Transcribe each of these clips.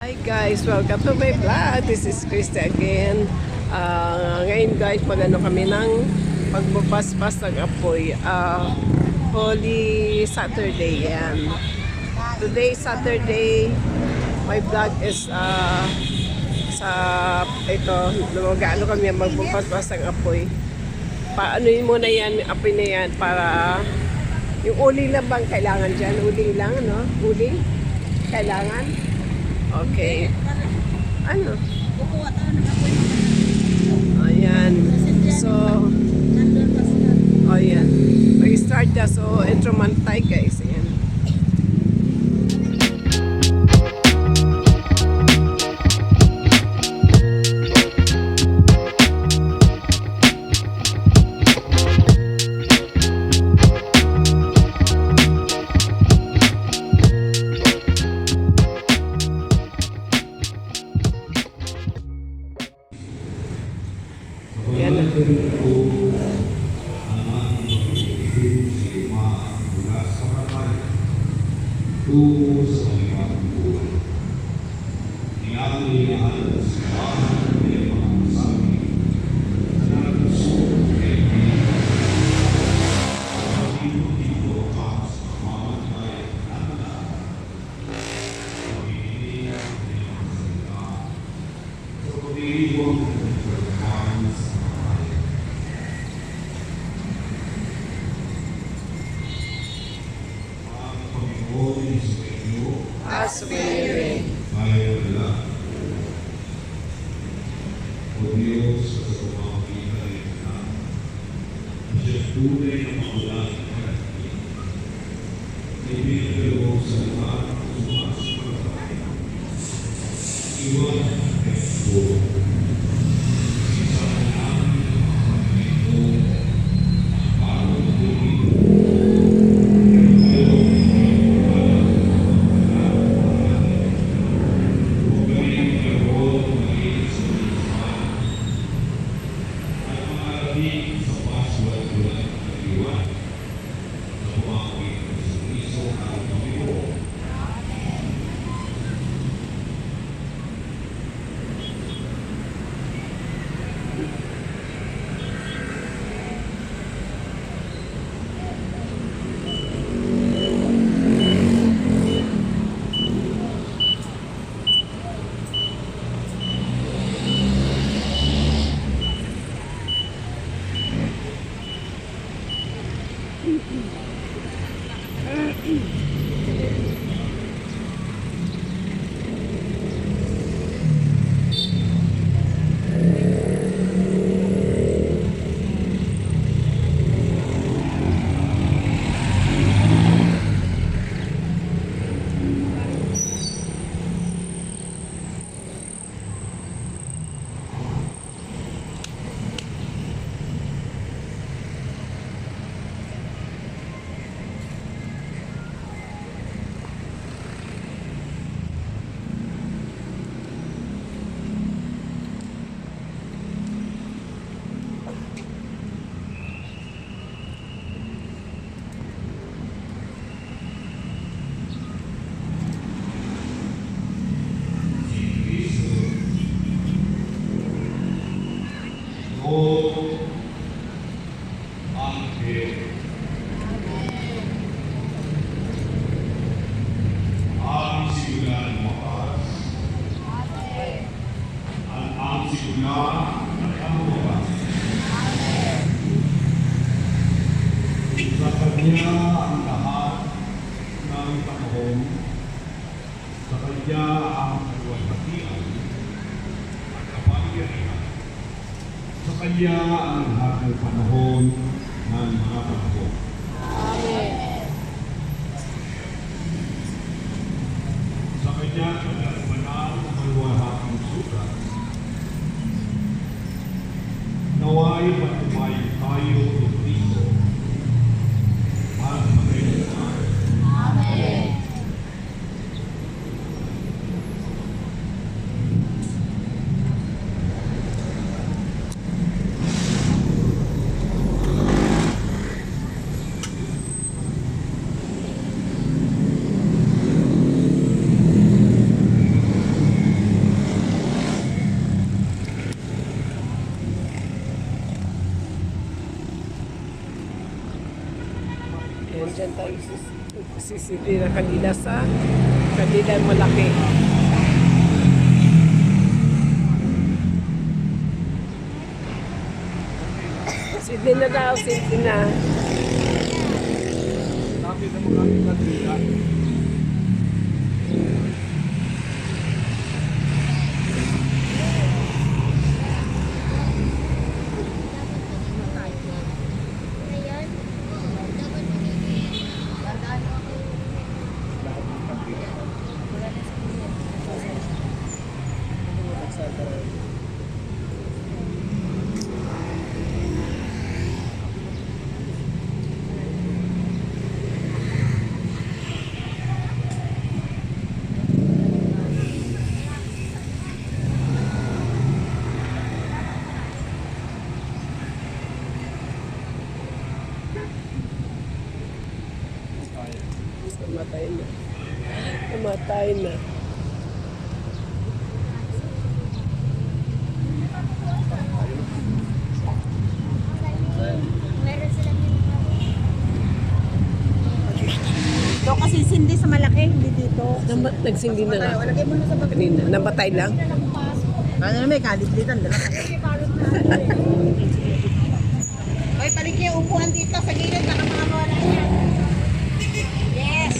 Hi guys, welcome to my vlog. This is Christy again. Ngayon guys, magano kami ng pagbubasbas ng apoy. Holy Saturday yan. Today Saturday, my vlog is sa ito, magano kami magbubasbas ng apoy. Paano yun muna yan, apoy na yan para yung uling lang bang kailangan dyan? Uling lang, no? Uling? Kailangan? Okay. Ano? Ayan. So, ayan. Mag-start na. So, intro man tayo guys. Ayan. Tungo sa panibagong buhay. Inaamin sa bahay ng mga kasabi na nagsusunod kay dito para sa pamamatay ng anak. Pag-ibig ng mga salita sa pag-iiwang ng pagkakaan sa bahay. Aswiri. Kaya nila. O Diyos sa pamamagitan ng anak, siya tunay na makulang karating. Ibigay sa lahat ng sumasalatay. Iwan ang Kristo. Isa namin ang Panginoon para magiging sa Kanya ang lahat ng panahon, sa Kanya ang kaluwalhatian at kapangyarihan, sa Kanya ang lahat ng panahon ng mga panahon. Amen. Sa Kanya ang banal na kaluwalhatiang sugat, naway matumayo tayo ng Kristo at magayunan. Amen. Diyan tayo sisili na kanila sa kanilang malaki. Sili na daw, sili na. Sabi na mga kapitila. Namatay na. Namatay na. Ito kasi sindi sa malaki, hindi dito. Nagsindi na nga. Lagay mo na sa Kanina. Namatay lang. Ano na may kalit-litan. Hoy, palig yung upuan dito sa gilid. Baka mga wala yan. Yes!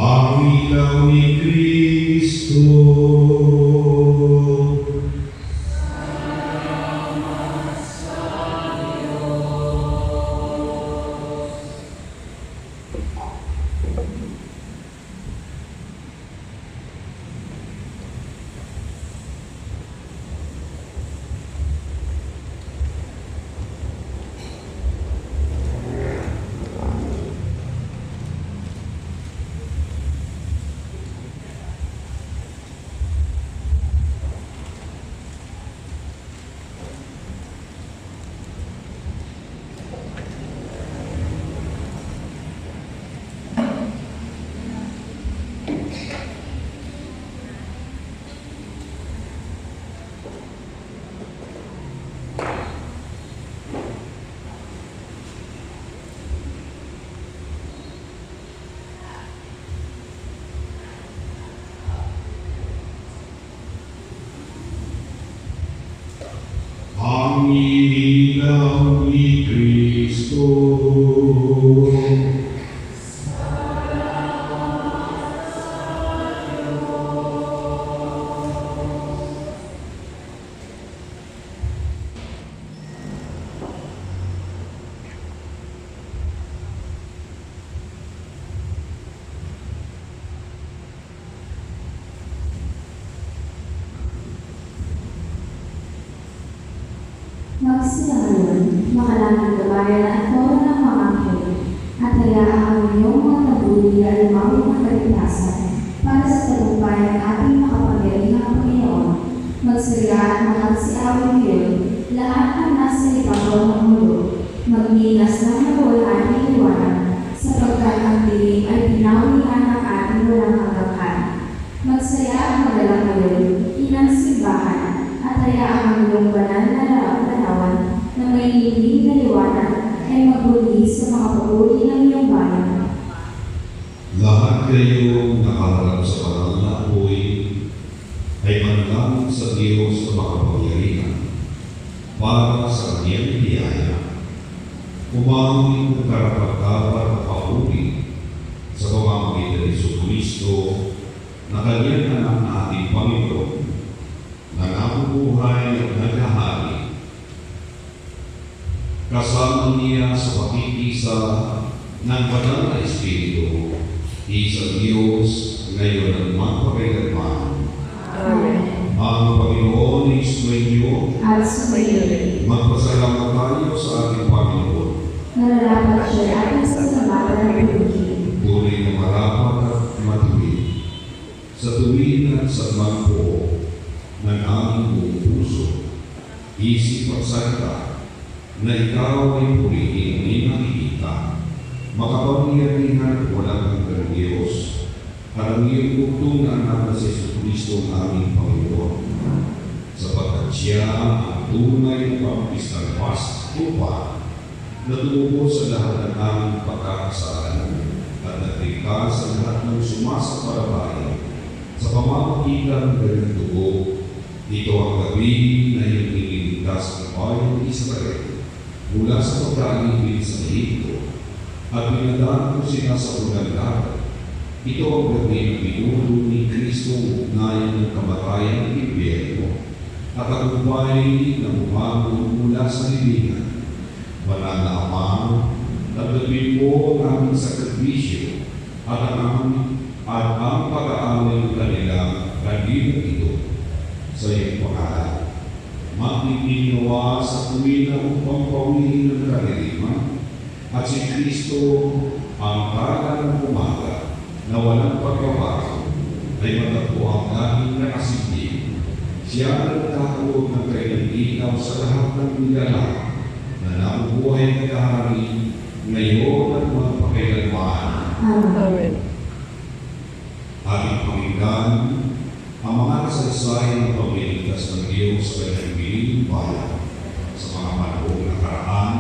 Ang ilaw ni Kristo. Ang ilaw ni Kristo. Magsinagayon, makalangit kabayan at toro ng mga anghel, at hayaan ang inyong mga nabuli at lumawin ng kaligtasan para sa tagumpay ng ating makapangyarihang Panginoon. Magsaya at magsiawin ngayon, lahat ng nasa ibabaw ng mundo, magnilas ng nawalaan ng liwanag, sapagkat ang dilim ay pinawian ng ating walang hanggan. Magsaya at magalang ngayon, inang simbahan, at hayaan ang iyong banal na larawan na may lilim na liwanag ay maghuli sa mga paguli ng iyong bayan. Lahat kayo nakaharap sa banal na apoy ay manalangin sa Diyos na makapangyarihan para sa kanyang biyaya. Umangin ng karapat-dapat at papuri sa pamamagitan ni Jesucristo na kanyang anak na ating Panginoon na nabubuhay at naghahari. Kasama niya sa pakikisa ng banal na Espiritu, isang Diyos, ngayon at magpakailanman. Amen. Ang Panginoon ay sumainyo. At sumayin. Magpasalamat tayo sa ating Panginoon. Nararapat siya ating sasamatan ng pagiging. Tunay na marapat at matuwid. Sa tuwid at sa magpo ng aming buong puso, isip at salita, na ikaw ay purihin ni nakikita, makapangyarihan at walang hanggang Diyos, at ang iyong bugtong na anak na si Jesucristo ang aming Panginoon, sapagkat siya ang tunay na pagpistang lupa na tumubo sa lahat ng aming pagkakasalanan at nagligtas sa lahat ng sumasampalataya sa pamamagitan ng kanyang dugo. Ito ang gabi na iyong iniligtas ng bayan ng Israel mula sa pagkaligid sa Ehipto at pinadaan ko sila sa unang dagat. Ito ang gabi na binulo ni Kristo ugnayan ng kamatayan ng impyerno at ang upay na bumagong mula sa libingan. Banal na Ama, nagdabin mo ang aming sakripisyo at ang pag-aamin ng kanilang kandilang ito sa iyong pangalan. Magpipinawa sa tuwina upang pawihin ng kaliriman at si Kristo ang kalan ng umaga na walang pagbabago ay matagpo ang aming nakasindig. Siya ang nagkakaroon ng kanyang ilaw sa lahat ng nilalang na nabubuhay na kahari ngayon at magpakailanman. Amen. Ating pakinggan ang mga kasaysayan ng pagliligtas ng Diyos sa kanyang bililing bayan sa mga panahong nakaraan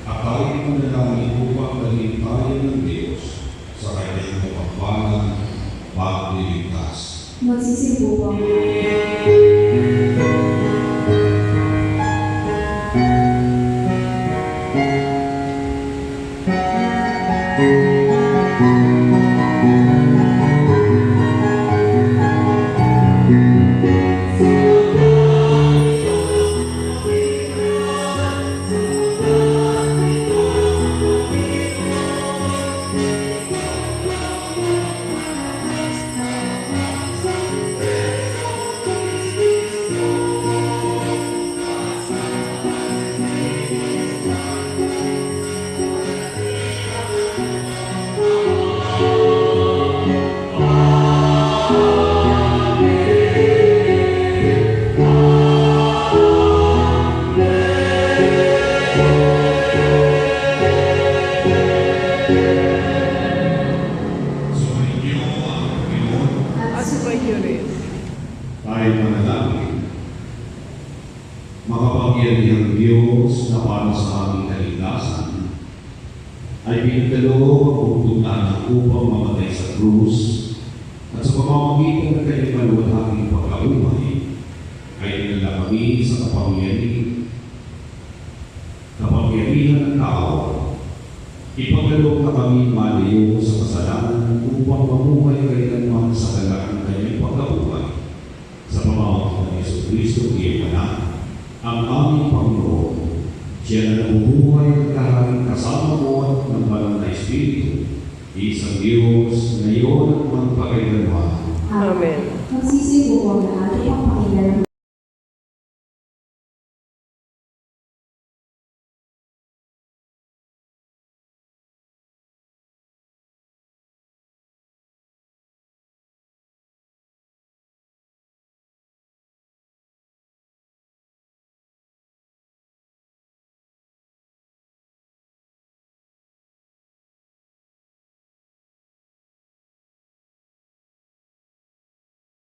at tayo'y manalangin upang dalhin tayo ng Diyos sa kanyang mapagpalang pagliligtas. Magsisibukang Sumainyo ang Panginoon. At sumainyo rin. Tayo manalangin. Makapangyarihang Diyos na para sa aming kaligtasan ay pinagdalo ang pupuntahan upang mamatay sa krus at sa pamamagitan ng kanyang maluwalhating pagkaumay ay dinala kami sa kapangyarihan ng tao. Ipagkaloob na kami malayo sa kasalanan upang mamuhay kailanman sa dalang ng kanyang pagkabuhay. Sa pamamagitan ng Jesucristo, iyong anak, ang aming Panginoon, siya na nabubuhay at kaharing kasama mo at ng banal na Espiritu, isang Diyos, ngayon at magpakailanman. Amen. Magsisibukang lahat